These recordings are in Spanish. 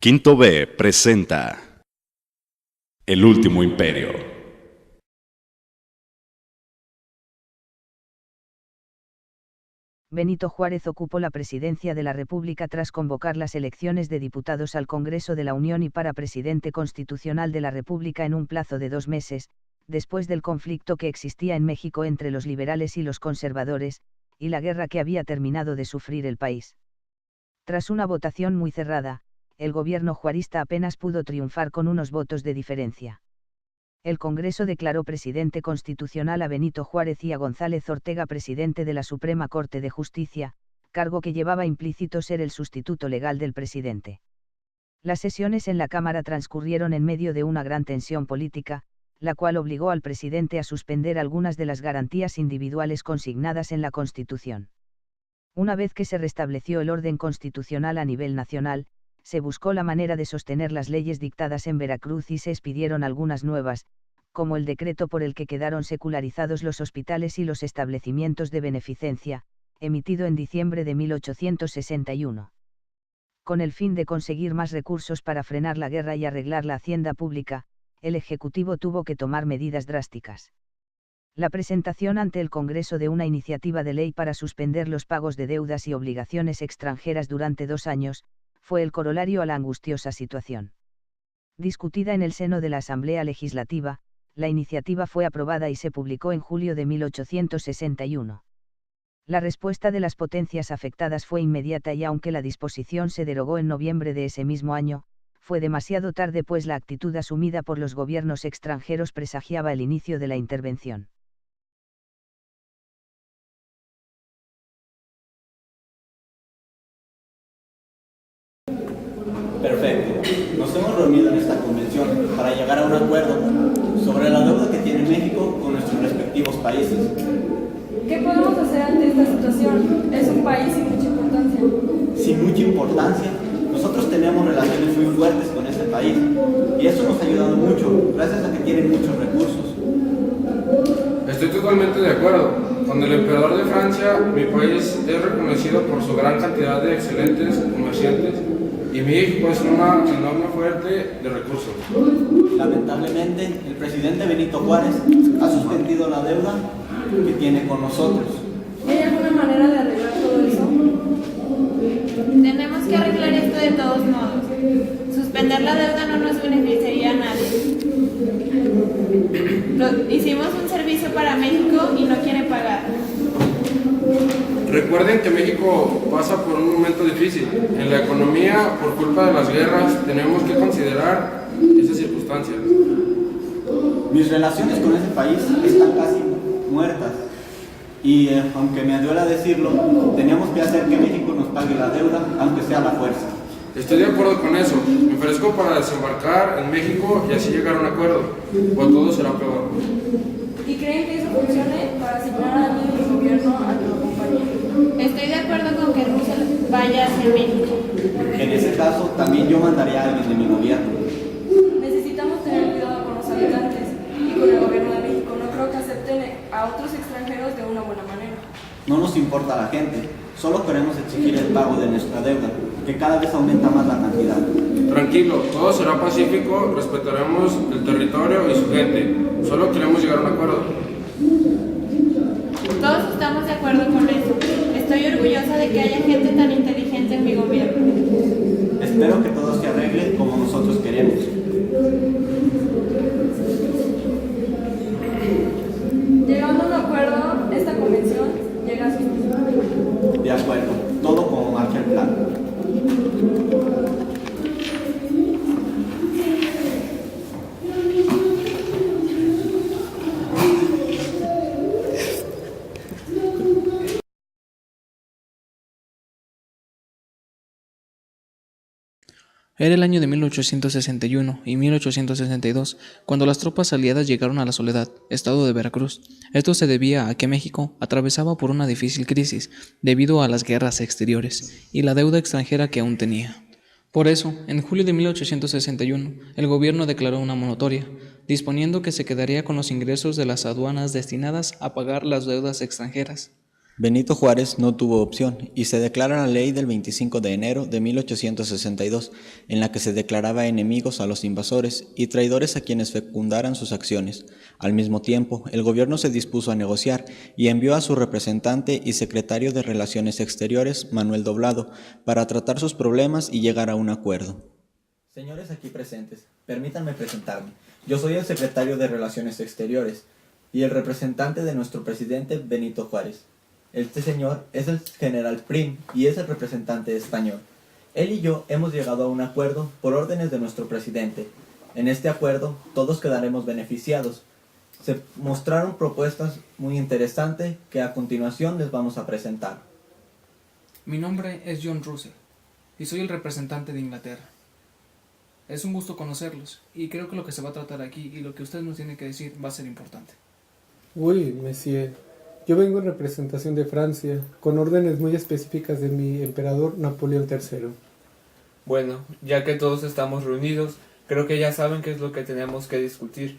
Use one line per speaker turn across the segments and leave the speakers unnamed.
Quinto B presenta El Último Imperio.
Benito Juárez ocupó la presidencia de la República tras convocar las elecciones de diputados al Congreso de la Unión y para presidente constitucional de la República en un plazo de 2 meses, después del conflicto que existía en México entre los liberales y los conservadores, y la guerra que había terminado de sufrir el país. Tras una votación muy cerrada, el gobierno juarista apenas pudo triunfar con unos votos de diferencia. El Congreso declaró presidente constitucional a Benito Juárez y a González Ortega presidente de la Suprema Corte de Justicia, cargo que llevaba implícito ser el sustituto legal del presidente. Las sesiones en la Cámara transcurrieron en medio de una gran tensión política, la cual obligó al presidente a suspender algunas de las garantías individuales consignadas en la Constitución. Una vez que se restableció el orden constitucional a nivel nacional, se buscó la manera de sostener las leyes dictadas en Veracruz y se expidieron algunas nuevas, como el decreto por el que quedaron secularizados los hospitales y los establecimientos de beneficencia, emitido en diciembre de 1861. Con el fin de conseguir más recursos para frenar la guerra y arreglar la hacienda pública, el Ejecutivo tuvo que tomar medidas drásticas. La presentación ante el Congreso de una iniciativa de ley para suspender los pagos de deudas y obligaciones extranjeras durante 2 años, fue el corolario a la angustiosa situación. Discutida en el seno de la Asamblea Legislativa, la iniciativa fue aprobada y se publicó en julio de 1861. La respuesta de las potencias afectadas fue inmediata y aunque la disposición se derogó en noviembre de ese mismo año, fue demasiado tarde pues la actitud asumida por los gobiernos extranjeros presagiaba el inicio de la intervención.
Perfecto. Nos hemos reunido en esta convención para llegar a un acuerdo sobre la deuda que tiene México con nuestros respectivos países.
¿Qué podemos hacer ante esta situación? Es un país sin mucha importancia.
Sin mucha importancia, nosotros tenemos relaciones muy fuertes con este país y eso nos ha ayudado mucho, gracias a que tienen muchos recursos.
Estoy totalmente de acuerdo. Con el emperador de Francia, mi país es reconocido por su gran cantidad de excelentes comerciantes y México es una enorme fuente de recursos.
Lamentablemente, el presidente Benito Juárez ha suspendido la deuda que tiene con nosotros.
¿Hay alguna manera de arreglar todo eso?
Tenemos que arreglar esto de todos modos. Suspender la deuda no nos beneficiaría a nadie. Hicimos un servicio para México y no quiere pagar.
Recuerden que México pasa por un momento difícil. En la economía, por culpa de las guerras, tenemos que considerar esas circunstancias.
Mis relaciones con ese país están casi muertas y aunque me duela decirlo, tenemos que hacer que México nos pague la deuda, aunque sea a la fuerza.
Estoy de acuerdo con eso. Me ofrezco para desembarcar en México y así llegar a un acuerdo, o todo será peor.
¿Y creen que eso funcione para asignar a alguien del gobierno a que lo acompañe?
Estoy de acuerdo con que Russell vaya hacia México.
En ese caso, también yo mandaría a alguien de mi gobierno.
Necesitamos tener cuidado con los habitantes y con el gobierno de México. No creo que acepten a otros extranjeros de una buena manera.
No nos importa la gente, solo queremos exigir el pago de nuestra deuda, que cada vez aumenta más la cantidad.
Tranquilo, todo será pacífico, respetaremos el territorio y su gente. Solo queremos llegar a un acuerdo.
Todos estamos de acuerdo con eso. Estoy orgullosa de que haya gente tan inteligente en mi gobierno.
Espero que todo se arregle como nosotros queremos.
Llegando a un acuerdo, esta convención llega a su fin.
De acuerdo, todo como marcha el plan.
Era el año de 1861 y 1862, cuando las tropas aliadas llegaron a La Soledad, estado de Veracruz. Esto se debía a que México atravesaba por una difícil crisis debido a las guerras exteriores y la deuda extranjera que aún tenía. Por eso, en julio de 1861, el gobierno declaró una moratoria, disponiendo que se quedaría con los ingresos de las aduanas destinadas a pagar las deudas extranjeras.
Benito Juárez no tuvo opción y se declara la ley del 25 de enero de 1862, en la que se declaraba enemigos a los invasores y traidores a quienes fecundaran sus acciones. Al mismo tiempo, el gobierno se dispuso a negociar y envió a su representante y secretario de Relaciones Exteriores, Manuel Doblado, para tratar sus problemas y llegar a un acuerdo.
Señores aquí presentes, permítanme presentarme. Yo soy el secretario de Relaciones Exteriores y el representante de nuestro presidente Benito Juárez. Este señor es el general Prim y es el representante español. Él y yo hemos llegado a un acuerdo por órdenes de nuestro presidente. En este acuerdo todos quedaremos beneficiados. Se mostraron propuestas muy interesantes que a continuación les vamos a presentar.
Mi nombre es John Russell y soy el representante de Inglaterra. Es un gusto conocerlos y creo que lo que se va a tratar aquí y lo que usted nos tiene que decir va a ser importante.
Oui, monsieur. Yo vengo en representación de Francia, con órdenes muy específicas de mi emperador Napoleón III.
Bueno, ya que todos estamos reunidos, creo que ya saben qué es lo que tenemos que discutir.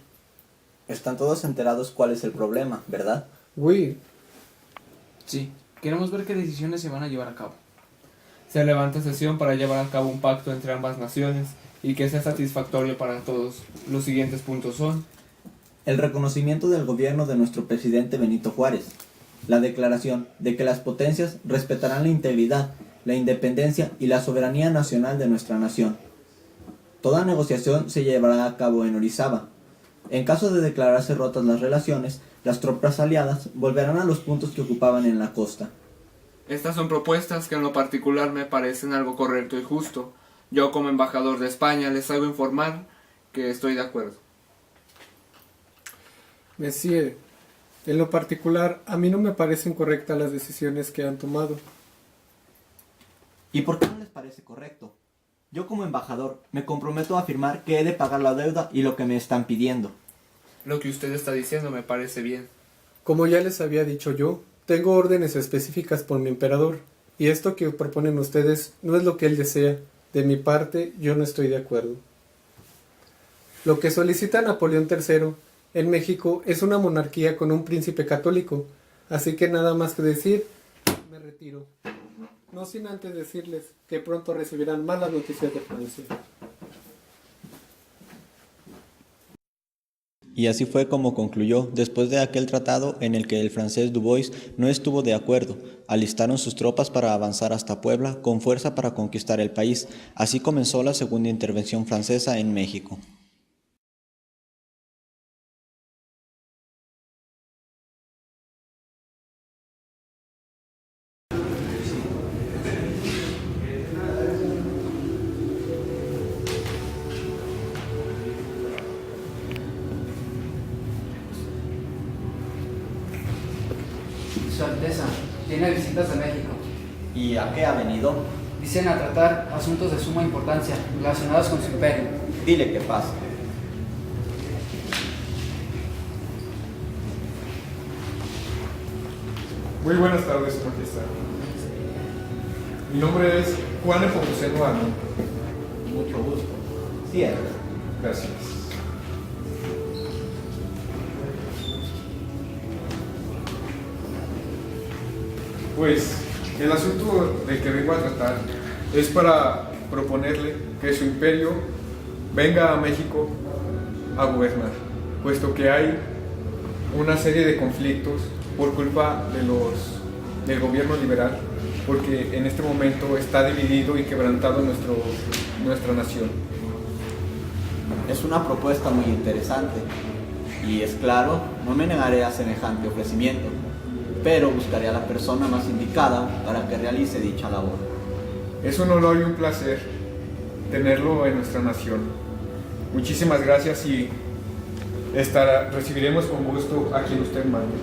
Están todos enterados cuál es el problema, ¿verdad?
Oui.
Sí, queremos ver qué decisiones se van a llevar a cabo.
Se levanta sesión para llevar a cabo un pacto entre ambas naciones y que sea satisfactorio para todos. Los siguientes puntos son:
el reconocimiento del gobierno de nuestro presidente Benito Juárez, la declaración de que las potencias respetarán la integridad, la independencia y la soberanía nacional de nuestra nación. Toda negociación se llevará a cabo en Orizaba. En caso de declararse rotas las relaciones, las tropas aliadas volverán a los puntos que ocupaban en la costa.
Estas son propuestas que en lo particular me parecen algo correcto y justo. Yo como embajador de España les hago informar que estoy de acuerdo.
Monsieur, en lo particular, a mí no me parecen correctas las decisiones que han tomado.
¿Y por qué no les parece correcto? Yo como embajador me comprometo a afirmar que he de pagar la deuda y lo que me están pidiendo.
Lo que usted está diciendo me parece bien.
Como ya les había dicho yo, tengo órdenes específicas por mi emperador, y esto que proponen ustedes no es lo que él desea. De mi parte, yo no estoy de acuerdo. Lo que solicita Napoleón III en México es una monarquía con un príncipe católico, así que nada más que decir, me retiro. No sin antes decirles que pronto recibirán malas noticias de Francia.
Y así fue como concluyó, después de aquel tratado en el que el francés Dubois no estuvo de acuerdo. Alistaron sus tropas para avanzar hasta Puebla con fuerza para conquistar el país. Así comenzó la segunda intervención francesa en México.
Su Alteza, tiene visitas de México.
¿Y a qué ha venido?
Dicen a tratar asuntos de suma importancia relacionados con su imperio.
Dile que pase.
Muy buenas tardes, Su Majestad. Mi nombre es Juan Nepomuceno Ano.
Mucho gusto. Cierto.
Gracias. Pues el asunto del que vengo a tratar es para proponerle que su imperio venga a México a gobernar, puesto que hay una serie de conflictos por culpa del gobierno liberal, porque en este momento está dividido y quebrantado nuestra nación.
Es una propuesta muy interesante y es claro, no me negaré a semejante ofrecimiento, pero buscaré a la persona más indicada para que realice dicha labor.
Es un honor y un placer tenerlo en nuestra nación. Muchísimas gracias y recibiremos con gusto a quien usted mande.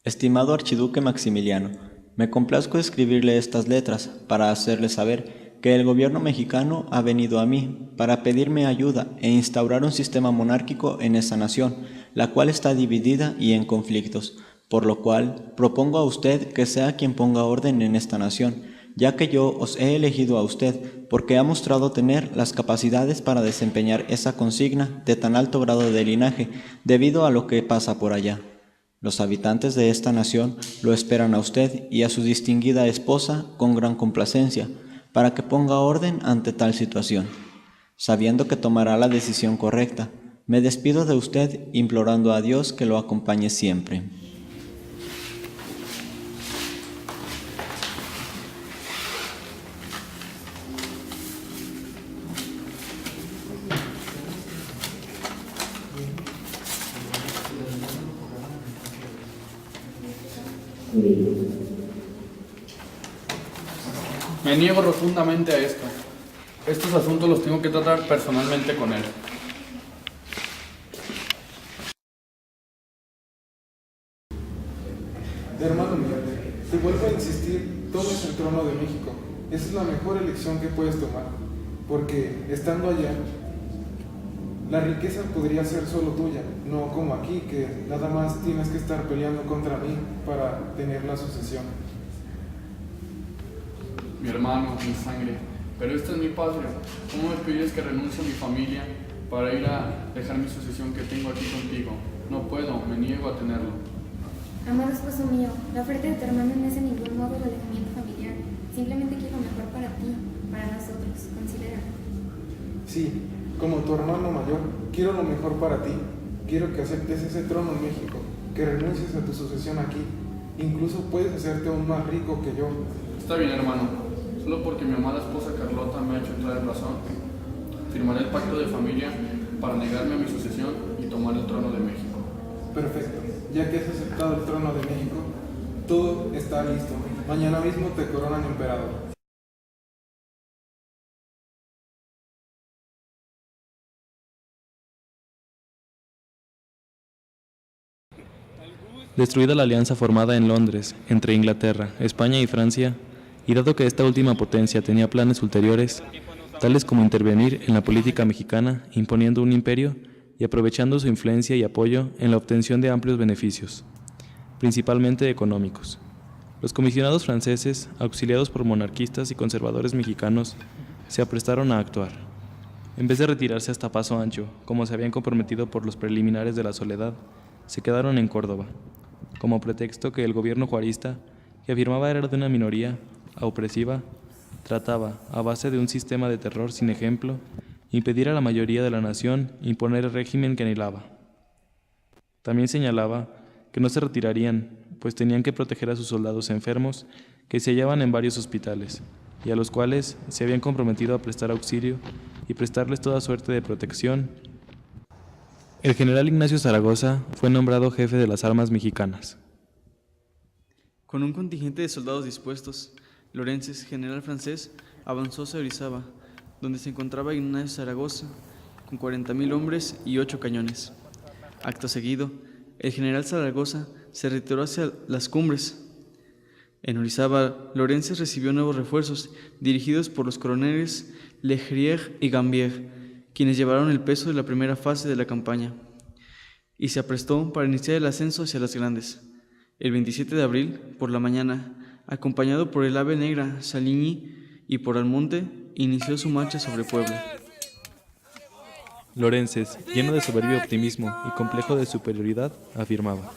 Estimado archiduque Maximiliano, me complazco escribirle estas letras para hacerle saber que el gobierno mexicano ha venido a mí para pedirme ayuda e instaurar un sistema monárquico en esa nación, la cual está dividida y en conflictos, por lo cual propongo a usted que sea quien ponga orden en esta nación, ya que yo os he elegido a usted porque ha mostrado tener las capacidades para desempeñar esa consigna de tan alto grado de linaje debido a lo que pasa por allá. Los habitantes de esta nación lo esperan a usted y a su distinguida esposa con gran complacencia, para que ponga orden ante tal situación. Sabiendo que tomará la decisión correcta, me despido de usted implorando a Dios que lo acompañe siempre.
Me niego rotundamente a esto. Estos asuntos los tengo que tratar personalmente con él.
Hermano mío, te vuelvo a insistir, tomes el trono de México. Esa es la mejor elección que puedes tomar, porque estando allá, la riqueza podría ser solo tuya, no como aquí, que nada más tienes que estar peleando contra mí para tener la sucesión.
Mi hermano, mi sangre, pero esta es mi patria. ¿Cómo me pides que renuncie a mi familia para ir a dejar mi sucesión que tengo aquí contigo? No puedo, me niego a tenerlo.
Amado esposo mío, la oferta de tu hermano no es en ningún modo el alejamiento familiar. Simplemente quiero lo mejor para ti, para nosotros. Considéralo.
Sí, como tu hermano mayor, quiero lo mejor para ti. Quiero que aceptes ese trono en México, que renuncies a tu sucesión aquí. Incluso puedes hacerte aún más rico que yo.
Está bien, hermano. Solo porque mi amada esposa Carlota me ha hecho entrar en razón, firmaré el pacto de familia para negarme a mi sucesión y tomar el trono de México.
Perfecto. Ya que has aceptado el trono de México, todo está listo. Mañana mismo te coronan emperador.
Destruida la alianza formada en Londres entre Inglaterra, España y Francia, y dado que esta última potencia tenía planes ulteriores, tales como intervenir en la política mexicana imponiendo un imperio y aprovechando su influencia y apoyo en la obtención de amplios beneficios, principalmente económicos. Los comisionados franceses, auxiliados por monarquistas y conservadores mexicanos, se aprestaron a actuar. En vez de retirarse hasta Paso Ancho, como se habían comprometido por los preliminares de la Soledad, se quedaron en Córdoba, como pretexto que el gobierno juarista, que afirmaba era de una minoría opresiva, trataba, a base de un sistema de terror sin ejemplo, impedir a la mayoría de la nación imponer el régimen que anhelaba. También señalaba que no se retirarían, pues tenían que proteger a sus soldados enfermos que se hallaban en varios hospitales, y a los cuales se habían comprometido a prestar auxilio y prestarles toda suerte de protección. El general Ignacio Zaragoza fue nombrado jefe de las armas mexicanas.
Con un contingente de soldados dispuestos, Lorences, general francés, avanzó hacia Orizaba, donde se encontraba Ignacio Zaragoza, con 40,000 hombres y 8 cañones. Acto seguido, el general Zaragoza se retiró hacia las cumbres. En Orizaba, Lorences recibió nuevos refuerzos, dirigidos por los coroneles Legrier y Gambier, quienes llevaron el peso de la primera fase de la campaña, y se aprestó para iniciar el ascenso hacia las Grandes. El 27 de abril, por la mañana, acompañado por el ave negra Saligny y por Almonte, inició su marcha sobre Puebla.
Lorences, lleno de soberbio optimismo y complejo de superioridad, afirmaba: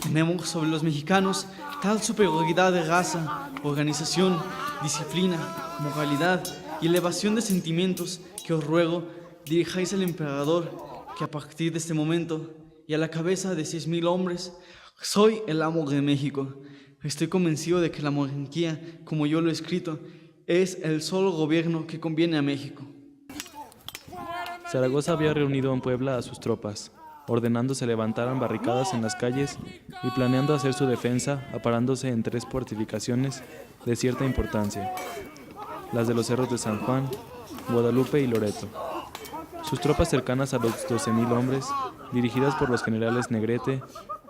tenemos sobre los mexicanos tal superioridad de raza, organización, disciplina, moralidad y elevación de sentimientos que os ruego dirijáis al emperador que a partir de este momento y a la cabeza de 6,000 hombres soy el amo de México. Estoy convencido de que la monarquía, como yo lo he escrito, es el solo gobierno que conviene a México.
Zaragoza había reunido en Puebla a sus tropas, ordenando se levantaran barricadas en las calles y planeando hacer su defensa aparándose en 3 fortificaciones de cierta importancia, las de los cerros de San Juan, Guadalupe y Loreto. Sus tropas cercanas a los 12,000 hombres, dirigidas por los generales Negrete,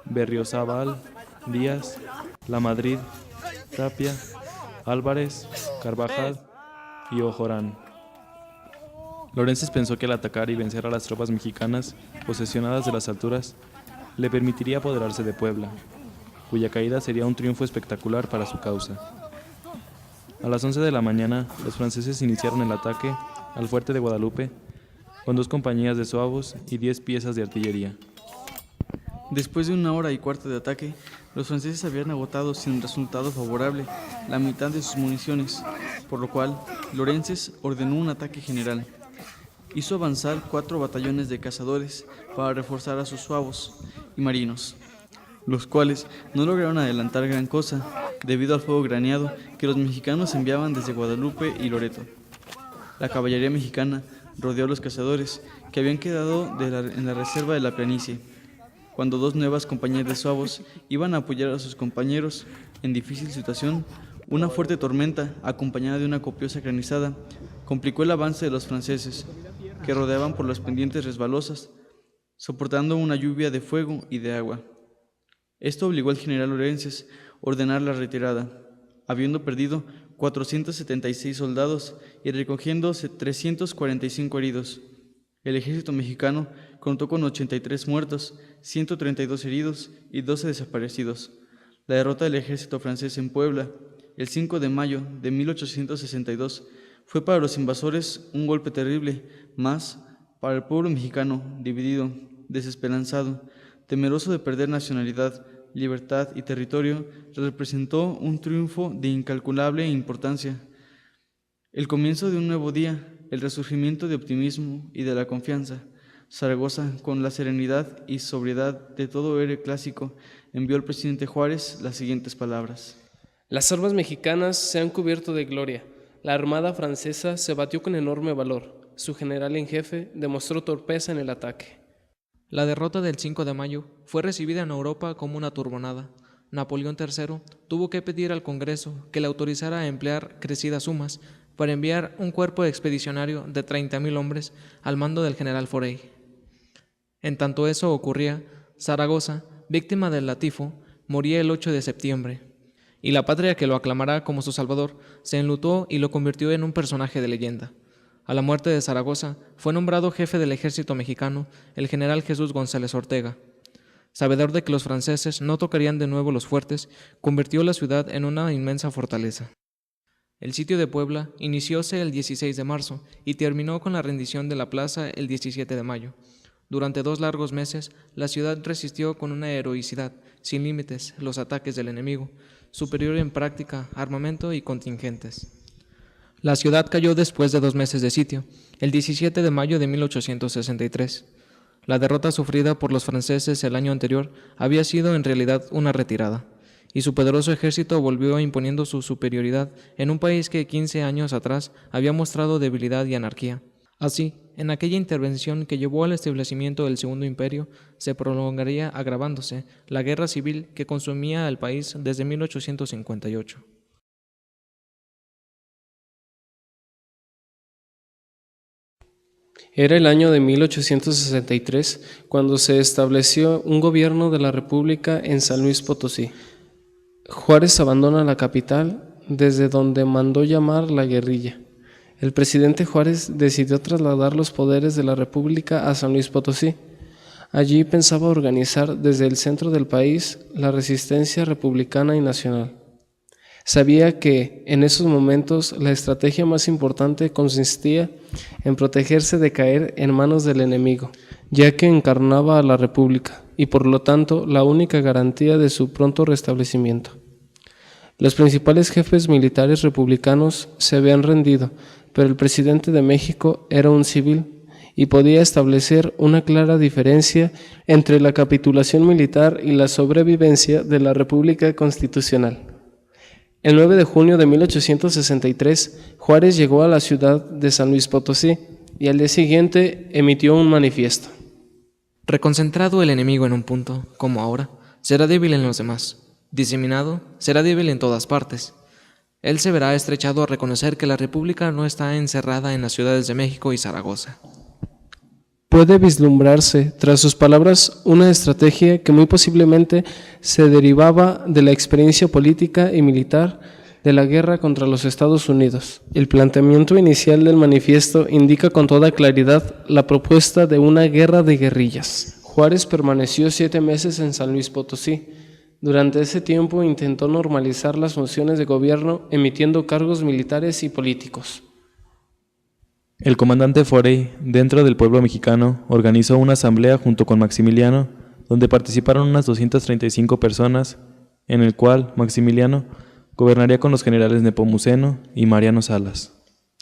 Berriozábal, Díaz, Lamadrid, Tapia, Álvarez, Carvajal y Ojorán. Lorences pensó que al atacar y vencer a las tropas mexicanas posesionadas de las alturas, le permitiría apoderarse de Puebla, cuya caída sería un triunfo espectacular para su causa. A las 11 de la mañana, los franceses iniciaron el ataque al fuerte de Guadalupe con 2 compañías de zuavos y 10 piezas de artillería.
Después de 1 hora y cuarto de ataque, los franceses habían agotado sin resultado favorable la mitad de sus municiones, por lo cual Lorenzes ordenó un ataque general. Hizo avanzar 4 batallones de cazadores para reforzar a sus zuavos y marinos, los cuales no lograron adelantar gran cosa debido al fuego graneado que los mexicanos enviaban desde Guadalupe y Loreto. La caballería mexicana rodeó a los cazadores que habían quedado en la reserva de la planicie, cuando 2 nuevas compañías de zuavos iban a apoyar a sus compañeros en difícil situación. Una fuerte tormenta, acompañada de una copiosa granizada, complicó el avance de los franceses, que rodeaban por las pendientes resbalosas, soportando una lluvia de fuego y de agua. Esto obligó al general Lorenzes a ordenar la retirada, habiendo perdido 476 soldados y recogiendo 345 heridos. El ejército mexicano contó con 83 muertos, 132 heridos y 12 desaparecidos. La derrota del ejército francés en Puebla, el 5 de mayo de 1862, fue para los invasores un golpe terrible, más para el pueblo mexicano, dividido, desesperanzado, temeroso de perder nacionalidad, libertad y territorio, representó un triunfo de incalculable importancia. El comienzo de un nuevo día, el resurgimiento de optimismo y de la confianza. Zaragoza, con la serenidad y sobriedad de todo héroe clásico, envió al presidente Juárez las siguientes palabras.
Las armas mexicanas se han cubierto de gloria. La armada francesa se batió con enorme valor. Su general en jefe demostró torpeza en el ataque.
La derrota del 5 de mayo fue recibida en Europa como una turbonada. Napoleón III tuvo que pedir al Congreso que le autorizara a emplear crecidas sumas para enviar un cuerpo expedicionario de 30,000 hombres al mando del general Forey. En tanto eso ocurría, Zaragoza, víctima del latifo, moría el 8 de septiembre, y la patria que lo aclamará como su salvador se enlutó y lo convirtió en un personaje de leyenda. A la muerte de Zaragoza fue nombrado jefe del ejército mexicano el general Jesús González Ortega. Sabedor de que los franceses no tocarían de nuevo los fuertes, convirtió la ciudad en una inmensa fortaleza. El sitio de Puebla inicióse el 16 de marzo y terminó con la rendición de la plaza el 17 de mayo. Durante 2 largos meses, la ciudad resistió con una heroicidad sin límites los ataques del enemigo, superior en práctica, armamento y contingentes. La ciudad cayó después de 2 meses de sitio, el 17 de mayo de 1863. La derrota sufrida por los franceses el año anterior había sido en realidad una retirada, y su poderoso ejército volvió imponiendo su superioridad en un país que 15 años atrás había mostrado debilidad y anarquía. Así, en aquella intervención que llevó al establecimiento del Segundo Imperio, se prolongaría agravándose la guerra civil que consumía al país desde 1858.
Era el año de 1863 cuando se estableció un gobierno de la República en San Luis Potosí. Juárez abandona la capital, desde donde mandó llamar la guerrilla. El presidente Juárez decidió trasladar los poderes de la República a San Luis Potosí. Allí pensaba organizar desde el centro del país la resistencia republicana y nacional. Sabía que, en esos momentos, la estrategia más importante consistía en protegerse de caer en manos del enemigo, ya que encarnaba a la República y, por lo tanto, la única garantía de su pronto restablecimiento. Los principales jefes militares republicanos se habían rendido, pero el presidente de México era un civil y podía establecer una clara diferencia entre la capitulación militar y la sobrevivencia de la República Constitucional. El 9 de junio de 1863, Juárez llegó a la ciudad de San Luis Potosí y al día siguiente emitió un manifiesto.
Reconcentrado el enemigo en un punto, como ahora, será débil en los demás. Diseminado, será débil en todas partes. Él se verá estrechado a reconocer que la República no está encerrada en las ciudades de México y Zaragoza.
Puede vislumbrarse, tras sus palabras, una estrategia que muy posiblemente se derivaba de la experiencia política y militar de la guerra contra los Estados Unidos. El planteamiento inicial del manifiesto indica con toda claridad la propuesta de una guerra de guerrillas. Juárez permaneció 7 meses en San Luis Potosí, Durante ese tiempo intentó normalizar las funciones de gobierno emitiendo cargos militares y políticos.
El comandante Forey, dentro del pueblo mexicano, organizó una asamblea junto con Maximiliano, donde participaron unas 235 personas, en el cual Maximiliano gobernaría con los generales Nepomuceno y Mariano Salas,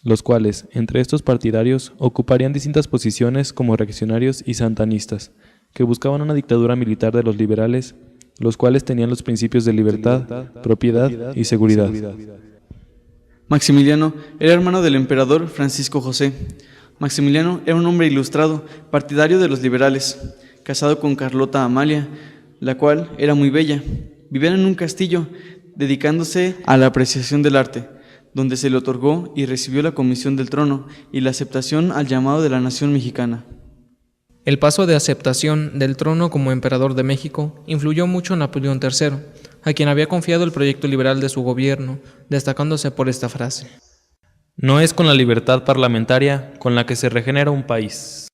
los cuales, entre estos partidarios, ocuparían distintas posiciones como reaccionarios y santanistas, que buscaban una dictadura militar de los liberales, los cuales tenían los principios de libertad, propiedad y seguridad.
Maximiliano era hermano del emperador Francisco José. Maximiliano era un hombre ilustrado, partidario de los liberales, casado con Carlota Amalia, la cual era muy bella. Vivían en un castillo, dedicándose a la apreciación del arte, donde se le otorgó y recibió la comisión del trono y la aceptación al llamado de la nación mexicana.
El paso de aceptación del trono como emperador de México influyó mucho en Napoleón III, a quien había confiado el proyecto liberal de su gobierno, destacándose por esta frase:
No es con la libertad parlamentaria con la que se regenera un país.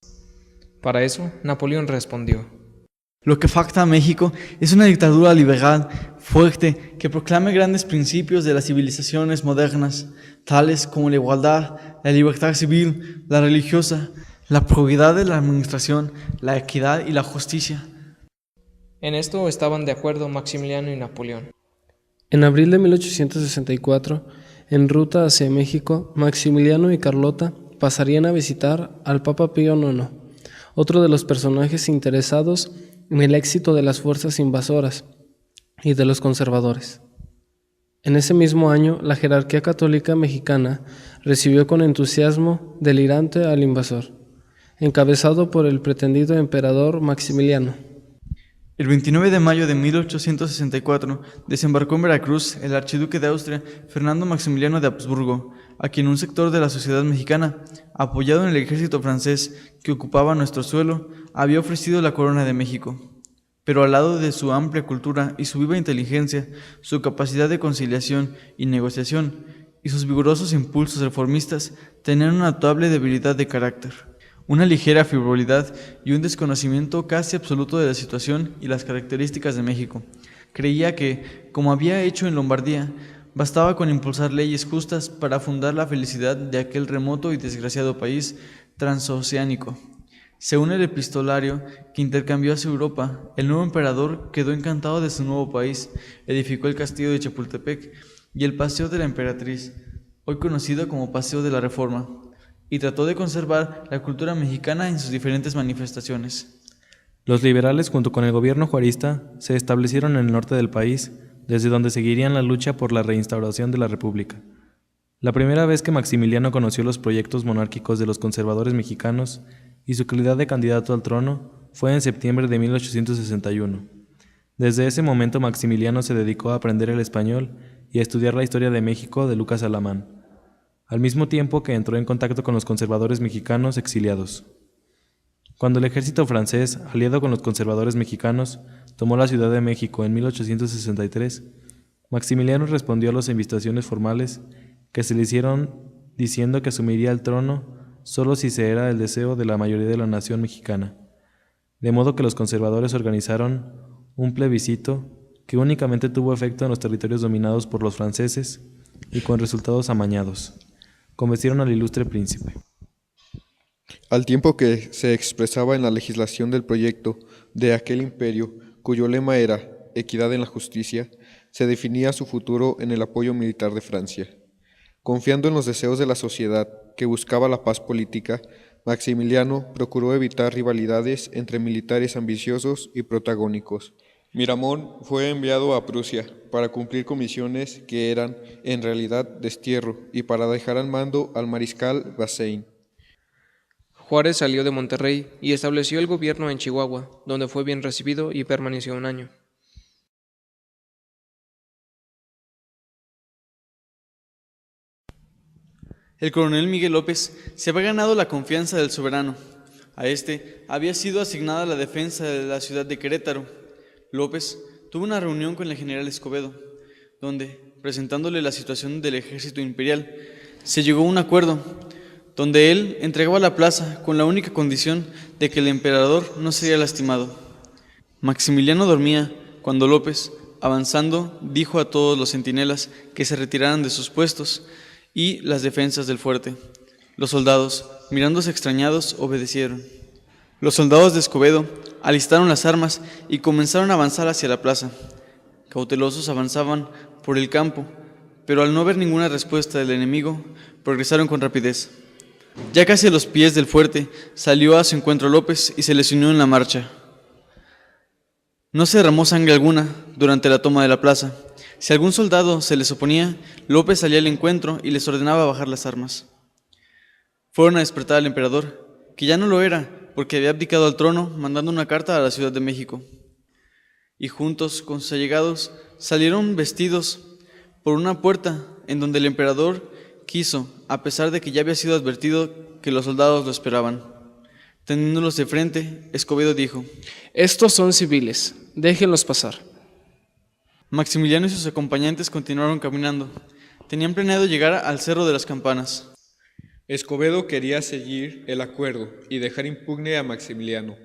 Para eso, Napoleón respondió:
Lo que falta a México es una dictadura liberal, fuerte, que proclame grandes principios de las civilizaciones modernas, tales como la igualdad, la libertad civil, la religiosa, la probidad de la administración, la equidad y la justicia.
En esto estaban de acuerdo Maximiliano y Napoleón.
En abril de 1864, en ruta hacia México, Maximiliano y Carlota pasarían a visitar al Papa Pío IX, otro de los personajes interesados en el éxito de las fuerzas invasoras y de los conservadores. En ese mismo año, la jerarquía católica mexicana recibió con entusiasmo delirante al invasor, encabezado por el pretendido emperador Maximiliano.
El 29 de mayo de 1864 desembarcó en Veracruz el archiduque de Austria, Fernando Maximiliano de Habsburgo, a quien un sector de la sociedad mexicana, apoyado en el ejército francés que ocupaba nuestro suelo, había ofrecido la corona de México. Pero al lado de su amplia cultura y su viva inteligencia, su capacidad de conciliación y negociación y sus vigorosos impulsos reformistas tenían una notable debilidad de carácter, una ligera frivolidad y un desconocimiento casi absoluto de la situación y las características de México. Creía que, como había hecho en Lombardía, bastaba con impulsar leyes justas para fundar la felicidad de aquel remoto y desgraciado país transoceánico. Según el epistolario que intercambió hacia Europa, el nuevo emperador quedó encantado de su nuevo país, edificó el castillo de Chapultepec y el Paseo de la Emperatriz, hoy conocido como Paseo de la Reforma, y trató de conservar la cultura mexicana en sus diferentes manifestaciones.
Los liberales, junto con el gobierno juarista, se establecieron en el norte del país, desde donde seguirían la lucha por la reinstauración de la República. La primera vez que Maximiliano conoció los proyectos monárquicos de los conservadores mexicanos y su calidad de candidato al trono fue en septiembre de 1861. Desde ese momento Maximiliano se dedicó a aprender el español y a estudiar la historia de México de Lucas Alamán, al mismo tiempo que entró en contacto con los conservadores mexicanos exiliados. Cuando el ejército francés, aliado con los conservadores mexicanos, tomó la Ciudad de México en 1863, Maximiliano respondió a las invitaciones formales que se le hicieron diciendo que asumiría el trono solo si se era el deseo de la mayoría de la nación mexicana, de modo que los conservadores organizaron un plebiscito que únicamente tuvo efecto en los territorios dominados por los franceses y con resultados amañados. Convencieron al ilustre príncipe.
Al tiempo que se expresaba en la legislación del proyecto de aquel imperio, cuyo lema era equidad en la justicia, se definía su futuro en el apoyo militar de Francia. Confiando en los deseos de la sociedad que buscaba la paz política, Maximiliano procuró evitar rivalidades entre militares ambiciosos y protagónicos. Miramón fue enviado a Prusia para cumplir comisiones que eran, en realidad, destierro y para dejar al mando al mariscal Bazaine.
Juárez salió de Monterrey y estableció el gobierno en Chihuahua, donde fue bien recibido y permaneció un año.
El coronel Miguel López se había ganado la confianza del soberano. A este había sido asignada la defensa de la ciudad de Querétaro. López tuvo una reunión con el general Escobedo, donde, presentándole la situación del ejército imperial, se llegó a un acuerdo, donde él entregaba la plaza con la única condición de que el emperador no sería lastimado. Maximiliano dormía cuando López, avanzando, dijo a todos los centinelas que se retiraran de sus puestos y las defensas del fuerte. Los soldados, mirándose extrañados, obedecieron. Los soldados de Escobedo alistaron las armas y comenzaron a avanzar hacia la plaza. Cautelosos avanzaban por el campo, pero al no ver ninguna respuesta del enemigo, progresaron con rapidez. Ya casi a los pies del fuerte, salió a su encuentro López y se les unió en la marcha. No se derramó sangre alguna durante la toma de la plaza. Si algún soldado se les oponía, López salía al encuentro y les ordenaba bajar las armas. Fueron a despertar al emperador, que ya no lo era, porque había abdicado al trono, mandando una carta a la Ciudad de México. Y juntos con sus allegados salieron vestidos por una puerta en donde el emperador quiso, a pesar de que ya había sido advertido que los soldados lo esperaban. Teniéndolos de frente, Escobedo dijo:
Estos son civiles, déjenlos pasar.
Maximiliano y sus acompañantes continuaron caminando. Tenían planeado llegar al Cerro de las Campanas.
Escobedo quería seguir el acuerdo y dejar impugne a Maximiliano.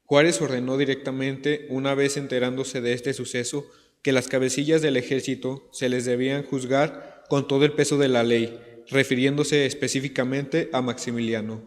Juárez ordenó directamente, una vez enterándose de este suceso, que las cabecillas del ejército se les debían juzgar con todo el peso de la ley, refiriéndose específicamente a Maximiliano.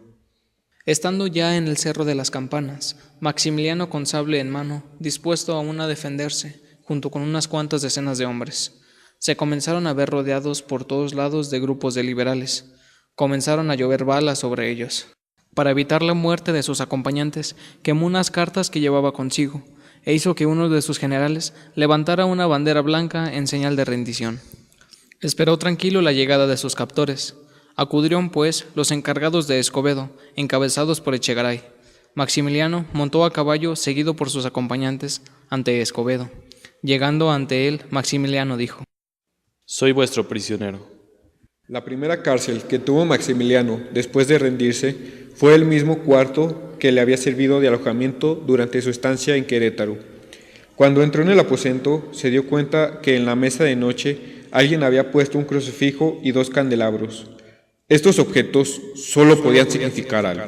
Estando ya en el Cerro de las Campanas, Maximiliano con sable en mano, dispuesto aún a defenderse, junto con unas cuantas decenas de hombres, se comenzaron a ver rodeados por todos lados de grupos de liberales. Comenzaron a llover balas sobre ellos. Para evitar la muerte de sus acompañantes, quemó unas cartas que llevaba consigo, e hizo que uno de sus generales levantara una bandera blanca en señal de rendición. Esperó tranquilo la llegada de sus captores. Acudieron, pues, los encargados de Escobedo, encabezados por Echegaray. Maximiliano montó a caballo, seguido por sus acompañantes, ante Escobedo. Llegando ante él, Maximiliano dijo:
Soy vuestro prisionero.
La primera cárcel que tuvo Maximiliano después de rendirse fue el mismo cuarto que le había servido de alojamiento durante su estancia en Querétaro. Cuando entró en el aposento, se dio cuenta que en la mesa de noche alguien había puesto un crucifijo y 2 candelabros. Estos objetos solo podían significar algo.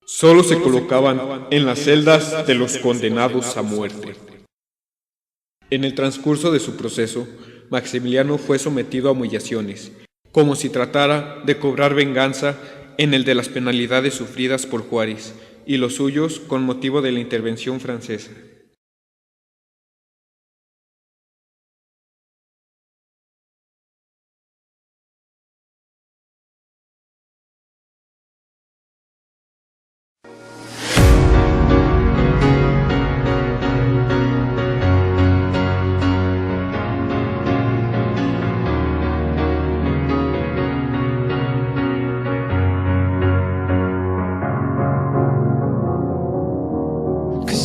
Solo se colocaban en las celdas de los condenados a muerte. En el transcurso de su proceso, Maximiliano fue sometido a humillaciones, como si tratara de cobrar venganza en el de las penalidades sufridas por Juárez y los suyos con motivo de la intervención francesa.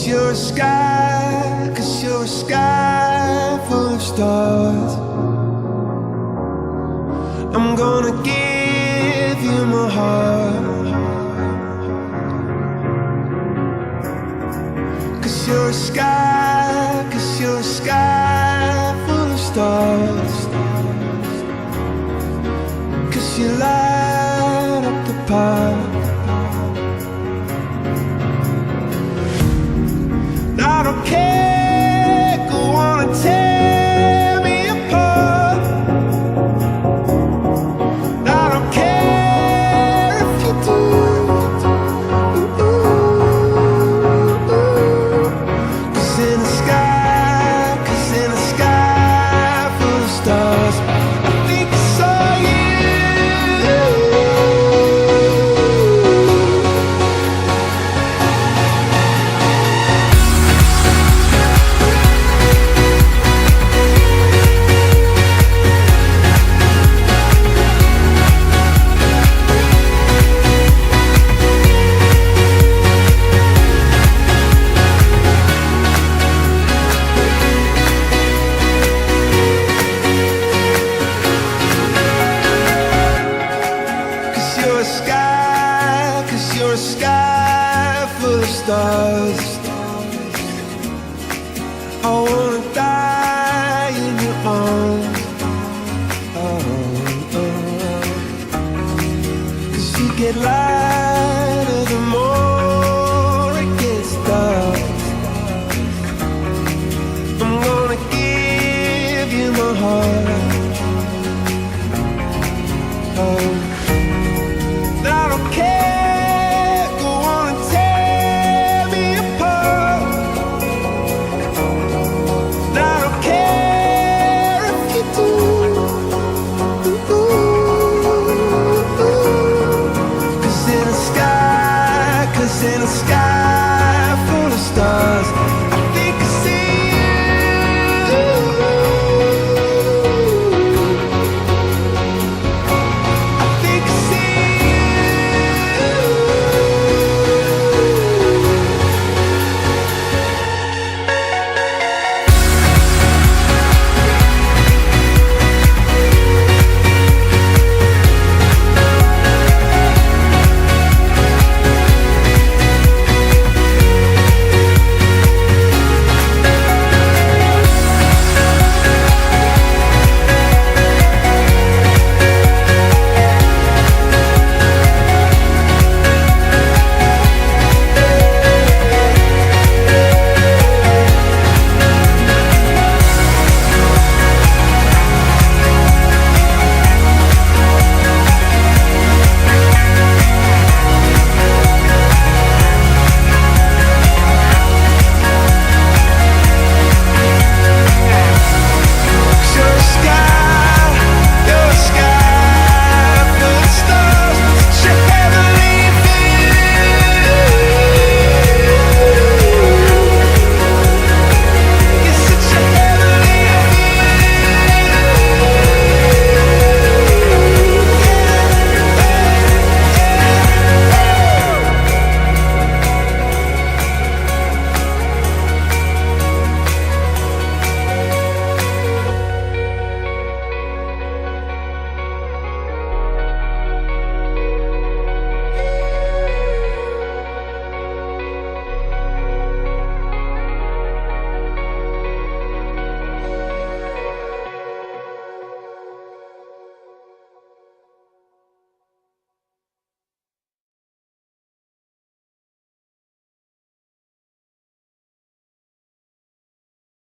You're a sky full of stars. I'm gonna give you my heart. 'Cause you're a sky full of stars. 'Cause you light up the path. I don't care, go on and tear me apart. I don't care if you do. 'Cause in the sky full of stars, I think I saw you. You're a sky full of stars. I wanna die in your arms. Cause you get lighter the more it gets dark. I'm gonna home.